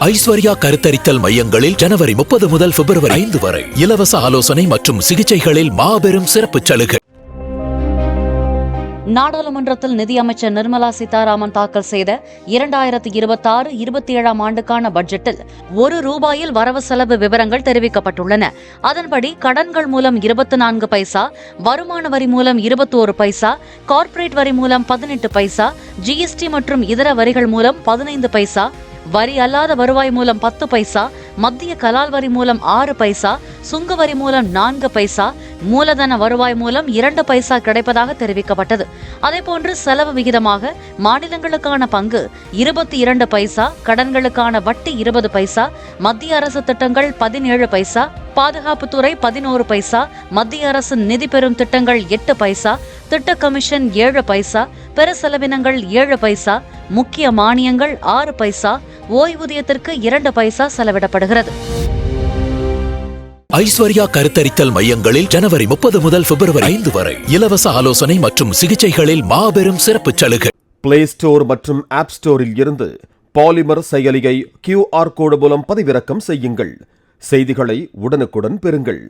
ஐஸ்வர்யா கருத்தரித்தல் மையங்களில் ஜனவரி 30 முதல் பிப்ரவரி 5 வரை இலவச ஆலோசனை மற்றும் சிகிச்சைகளில் மாபெரும் சிறப்பு சலுகை. நாடாளுமன்றத்தில் நிதியமைச்சர் நிர்மலா சீதாராமன் தாக்கல் செய்த 2026-27 ஆண்டுக்கான பட்ஜெட்டில் ₹1 வரவு செலவு விவரங்கள் தெரிவிக்கப்பட்டுள்ளன. அதன்படி கடன்கள் மூலம் 24 பைசா, வருமான வரி மூலம் 21 பைசா, கார்ப்பரேட் வரி மூலம் 18 பைசா, ஜிஎஸ்டி மற்றும் இதர வரிகள் மூலம் 15 பைசா, வரி அல்லாத வருவாய் மூலம் 10 பைசா, மத்திய கலால் வரி மூலம் 6 பைசா, சுங்க வரி மூலம் 4 பைசா, மூலதன வருவாய் மூலம் 2 பைசா கிடைப்பதாக தெரிவிக்கப்பட்டது. அதேபோன்று செலவு விகிதமாக மாநிலங்களுக்கான பங்கு 22 பைசா, கடன்களுக்கான வட்டி 20 பைசா, மத்திய அரசு திட்டங்கள் 17 பைசா, பாதுகாப்புத்துறை 11 பைசா, மத்திய அரசு நிதி பெறும் திட்டங்கள் 8 பைசா, திட்ட கமிஷன் 7 பைசா, பிற செலவினங்கள் 7 பைசா, முக்கிய மானியங்கள் 6 பைசா, ஓய்வூதியத்திற்கு 2 பைசா செலவிடப்படுகிறது. ஐஸ்வர்யா கருத்தரித்தல் மையங்களில் ஜனவரி 30 முதல் பிப்ரவரி 5 வரை இலவச ஆலோசனை மற்றும் சிகிச்சைகளில் மாபெரும் சிறப்பு சலுகை. பிளே ஸ்டோர் மற்றும் ஆப் ஸ்டோரில் இருந்து பாலிமர் செயலியை QR கோடு மூலம் பதிவிறக்கம் செய்யுங்கள். செய்திகளை உடனுக்குடன் பெறுங்கள்.